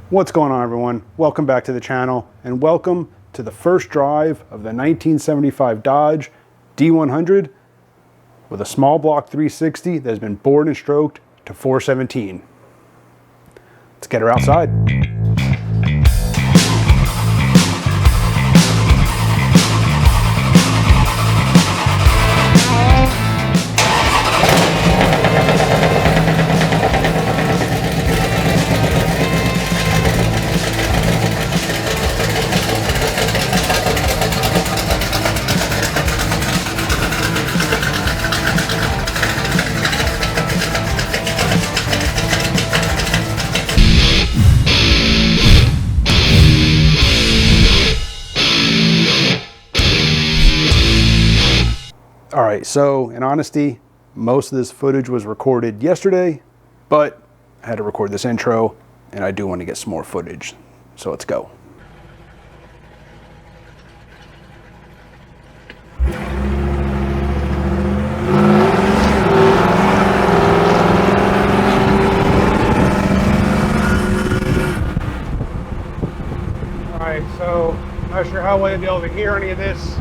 What's going on, everyone? Welcome back to the channel, and welcome to the first drive of the 1975 Dodge D100 with a small block 360 that has been bored and stroked to 417. Let's get her outside. All right, so in honesty, most of this footage was recorded yesterday, but I had to record this intro, and I do want to get some more footage. So let's go. All right, so I'm not sure how well you'll be able to hear any of this.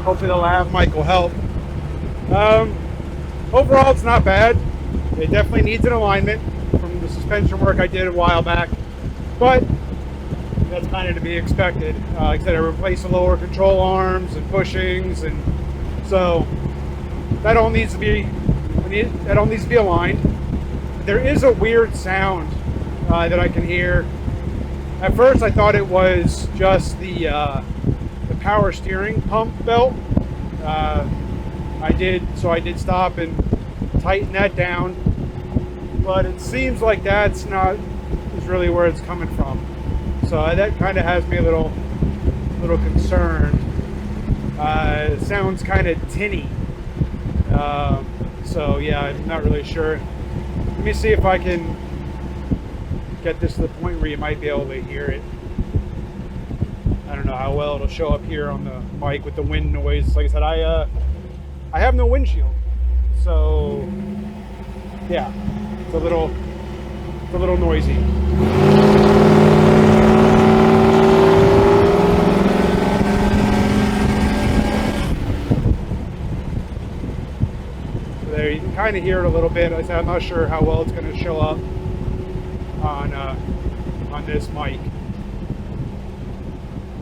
Hopefully the lav mic will help. Overall, it's not bad. It definitely needs an alignment from the suspension work I did a while back, but that's kind of to be expected. Like I said, I replaced the lower control arms and bushings, and so that all needs to be aligned. There is a weird sound that I can hear. At first, I thought it was just the power steering pump belt. I did stop and tighten that down, but it seems like that's not really where it's coming from. So that kind of has me a little concerned. It sounds kind of tinny. So yeah, I'm not really sure. Let me see if I can get this to the point where you might be able to hear it. I don't know how well it'll show up here on the mic with the wind noise. Like I said, I have no windshield, so yeah, it's a little noisy. So there, you can kind of hear it a little bit. Like I said, I'm not sure how well it's going to show up on this mic.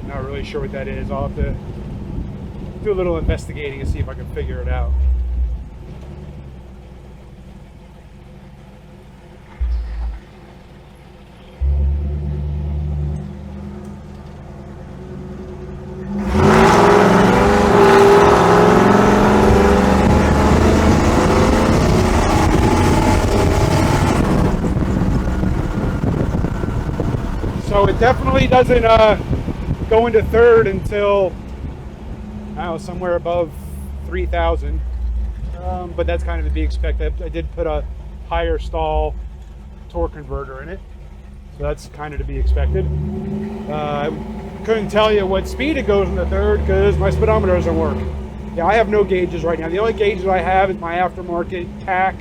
Not really sure what that is. I'll have to do a little investigating and see if I can figure it out. So it definitely doesn't go into third until somewhere above 3,000, but that's kind of to be expected. I did put a higher stall torque converter in it, so that's kind of to be expected. I couldn't tell you what speed it goes into third because my speedometer doesn't work. Yeah, I have no gauges right now. The only gauges I have is my aftermarket tach,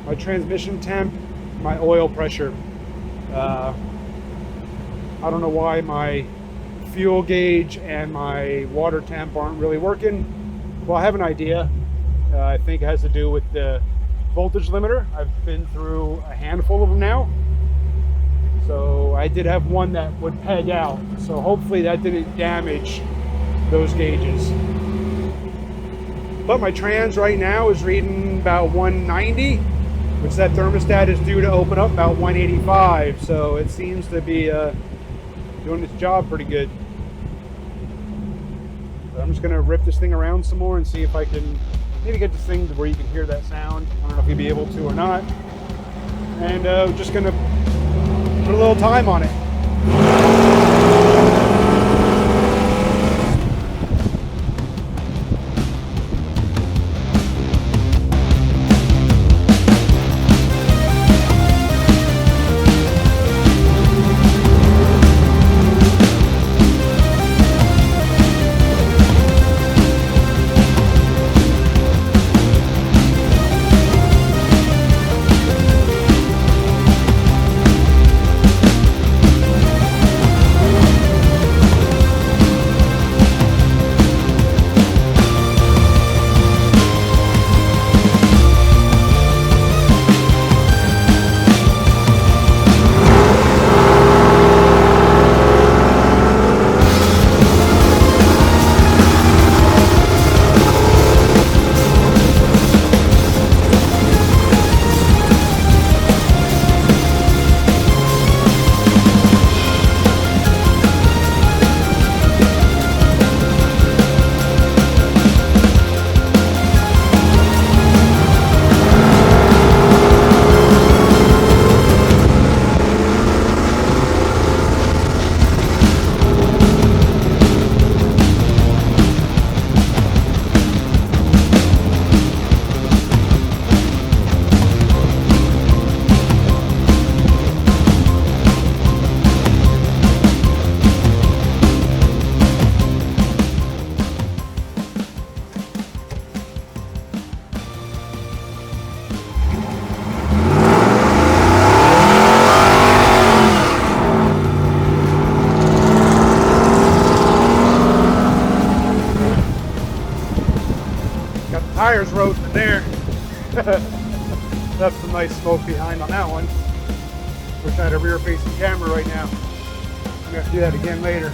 my transmission temp, my oil pressure. I don't know why my fuel gauge and my water temp aren't really working. Well, I have an idea. I think it has to do with the voltage limiter. I've been through a handful of them now. So I did have one that would peg out. So hopefully that didn't damage those gauges. But my trans right now is reading about 190, which that thermostat is due to open up about 185. So it seems to be doing its job pretty good. I'm just gonna rip this thing around some more and see if I can maybe get this thing to where you can hear that sound. I don't know if you'll be able to or not. And just gonna put a little time on it. nice smoke behind on that one. Wish I had a rear facing camera right now. I'm gonna have to do that again later.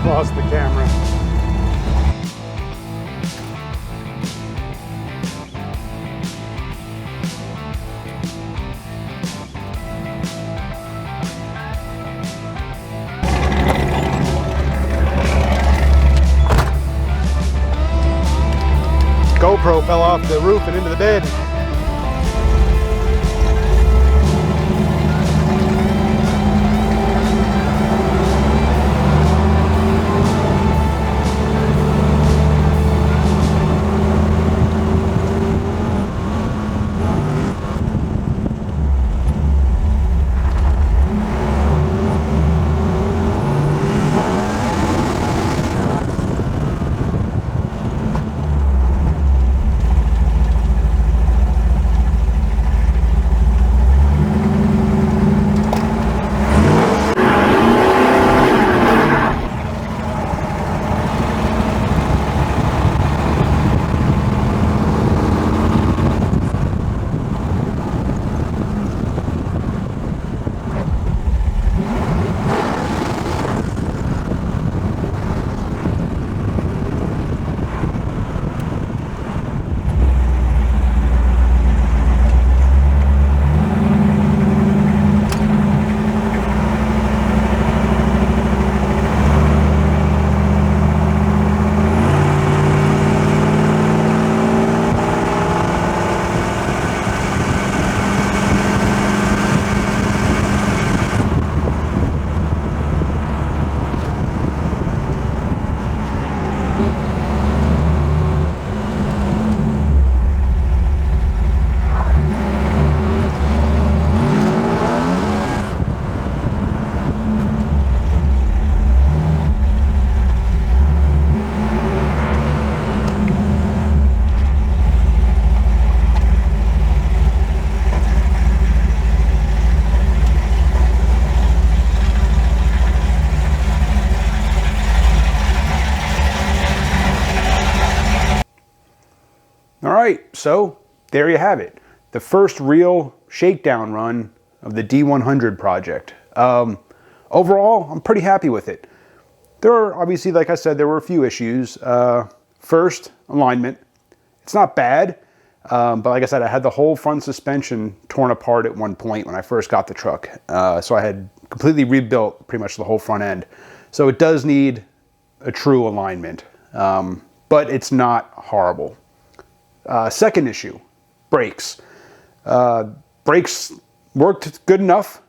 Lost the camera. GoPro fell off the roof and into the bed. All right, so there you have it. The first real shakedown run of the D100 project. Overall, I'm pretty happy with it. There are, obviously, like I said, there were a few issues. First, alignment. It's not bad, but like I said, I had the whole front suspension torn apart at one point when I first got the truck. So I had completely rebuilt pretty much the whole front end. So it does need a true alignment, but it's not horrible. Second issue, brakes. Brakes worked good enough,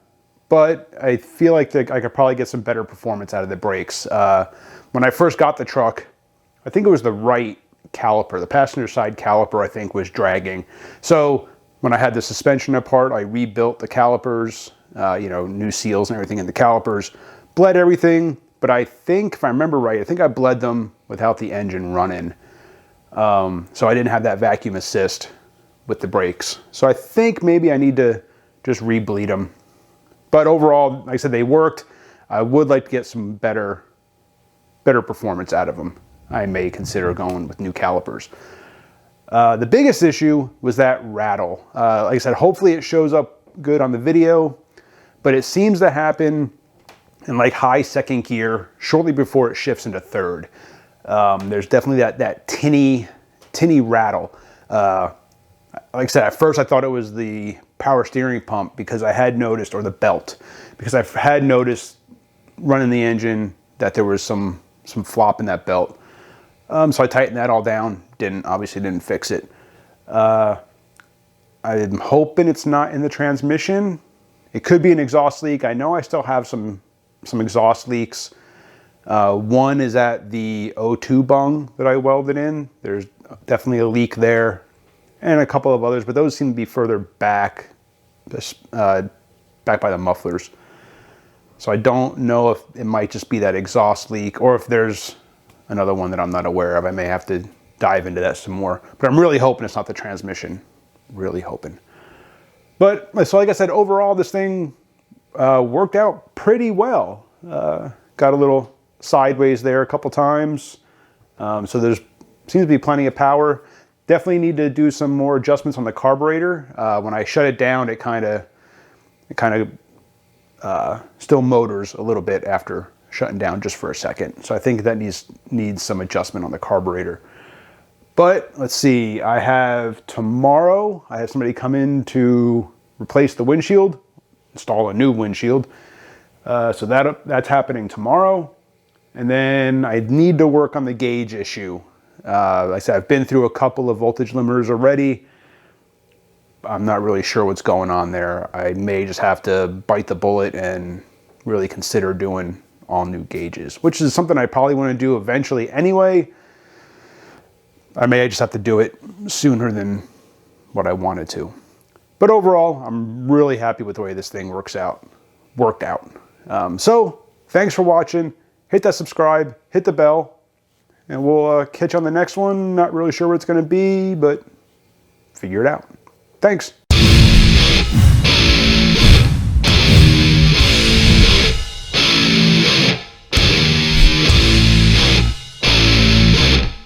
but I feel like I could probably get some better performance out of the brakes. When I first got the truck, I think it was the right caliper, the passenger side caliper, I think, was dragging. So when I had the suspension apart, I rebuilt the calipers, new seals and everything in the calipers, bled everything, but I think, if I remember right, I think I bled them without the engine running. So I didn't have that vacuum assist with the brakes. So I think maybe I need to just re-bleed them. But overall, like I said, they worked. I would like to get some better performance out of them. I may consider going with new calipers. The biggest issue was that rattle. Like I said, hopefully it shows up good on the video, but it seems to happen in like high second gear shortly before it shifts into third. There's definitely that tinny rattle. Like I said, at first I thought it was the power steering pump because I had noticed, or the belt, because I had noticed running the engine that there was some flop in that belt. So I tightened that all down. Obviously didn't fix it. I'm hoping it's not in the transmission. It could be an exhaust leak. I know I still have some exhaust leaks. One is at the O2 bung that I welded in. There's definitely a leak there, and a couple of others, but those seem to be further back, back by the mufflers. So I don't know if it might just be that exhaust leak, or if there's another one that I'm not aware of. I may have to dive into that some more, but I'm really hoping it's not the transmission. Really hoping. But so like I said, overall this thing worked out pretty well. Got a little sideways there a couple times. So there's seems to be plenty of power. Definitely need to do some more adjustments on the carburetor. When I shut it down, it kind of still motors a little bit after shutting down just for a second. So I think that needs some adjustment on the carburetor. But let's see, I have tomorrow, I have somebody come in to replace the windshield, install a new windshield. So that's happening tomorrow. And then I need to work on the gauge issue. Like I said, I've been through a couple of voltage limiters already. I'm not really sure what's going on there. I may just have to bite the bullet and really consider doing all new gauges, which is something I probably want to do eventually anyway. I may just have to do it sooner than what I wanted to. But overall, I'm really happy with the way this thing worked out. So thanks for watching. Hit that subscribe, hit the bell, and we'll catch you on the next one. Not really sure what it's going to be, but figure it out. Thanks.